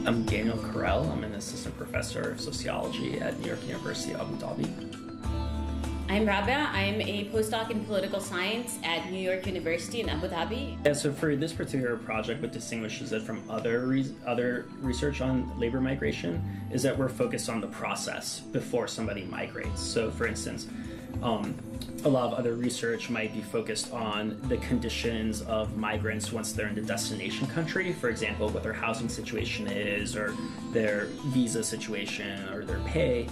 I'm Daniel Carell. I'm an assistant professor of sociology at New York University, Abu Dhabi. I'm Rabia. I'm a postdoc in political science at New York University in Abu Dhabi. Yeah, so for this particular project, what distinguishes it from other research on labor migration is that we're focused on the process before somebody migrates. So for instance, a lot of other research might be focused on the conditions of migrants once they're in the destination country. For example, what their housing situation is, or their visa situation, or their pay.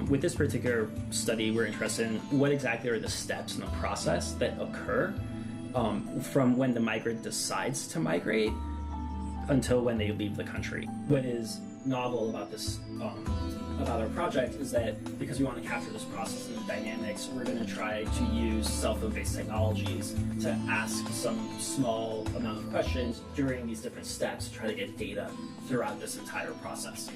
With this particular study, we're interested in what exactly are the steps in the process that occur from when the migrant decides to migrate until when they leave the country. What is novel about this, about our project, is that because we want to capture this process and the dynamics, we're going to try to use cell phone-based technologies to ask some small amount of questions during these different steps to try to get data throughout this entire process.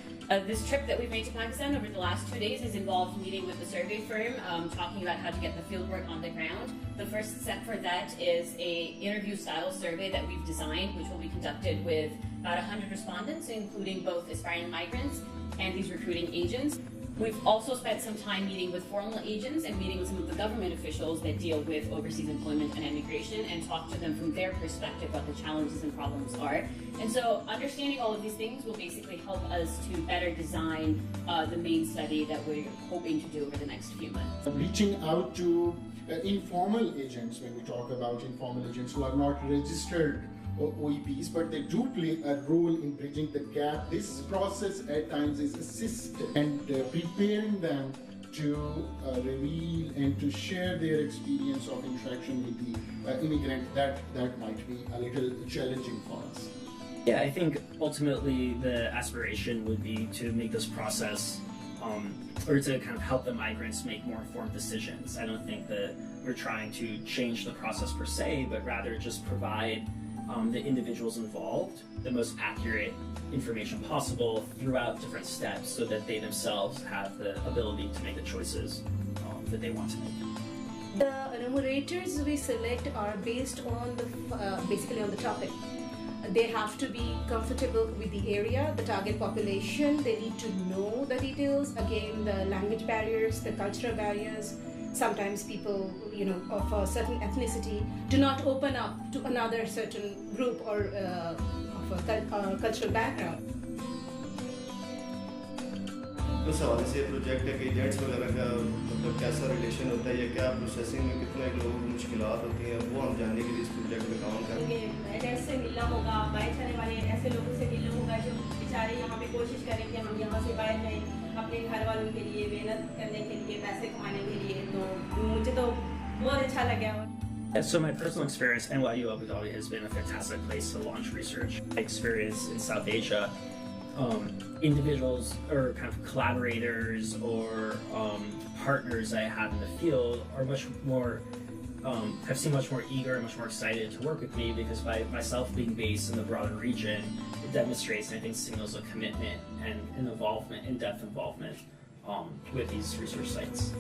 This trip that we've made to Pakistan over the last 2 days has involved meeting with the survey firm, talking about how to get the fieldwork on the ground. The first step for that is a interview-style survey that we've designed, which will be conducted with about 100 respondents, including both aspiring migrants and these recruiting agents. We've also spent some time meeting with formal agents and meeting with some of the government officials that deal with overseas employment and immigration, and talk to them from their perspective what the challenges and problems are. And so understanding all of these things will basically help us to better design the main study that we're hoping to do over the next few months. Reaching out to informal agents, when we talk about informal agents who are not registered OEPs, but they do play a role in bridging the gap. This process at times is assisted and preparing them to reveal and to share their experience of interaction with the immigrant. That might be a little challenging for us. Yeah, I think ultimately the aspiration would be to make this process or to kind of help the migrants make more informed decisions. I don't think that we're trying to change the process per se, but rather just provide the individuals involved the most accurate information possible throughout different steps, so that they themselves have the ability to make the choices that they want to make. The enumerators we select are based on the basically on the topic. They have to be comfortable with the area, the target population. They need to know the details. Again, the language barriers, the cultural barriers. Sometimes people, of a certain ethnicity do not open up to another certain group or of a cultural background. उस हवाले से project है कि agents वगैरह का मतलब कैसा relation होता है या क्या प्रोसेसिंग में कितने लोग मुश्किलात होती हैं, वो हम जानने के लिए इस प्रोजेक्ट में काम कर रहे हैं। एजेंट्स से मिलना होगा, बाहर करने वाले ऐसे लोगों से मिलना होगा जो बेचारे यहाँ पे कोशिश करें कि हम यहाँ से बाहर जाएं अपने घर वालों के लिए, मेहनत करने के लिए, पैसे कमाने के लिए। तो मुझे तो बहुत अच्छा लगा। So my personal experience, NYU Abu Dhabi has been a fantastic place to launch research. My experience in South Asia, individuals or kind of collaborators or partners I have in the field are much more, have seemed much more eager and much more excited to work with me, because by myself being based in the broader region, it demonstrates and I think signals a commitment and an involvement, in-depth involvement with these research sites.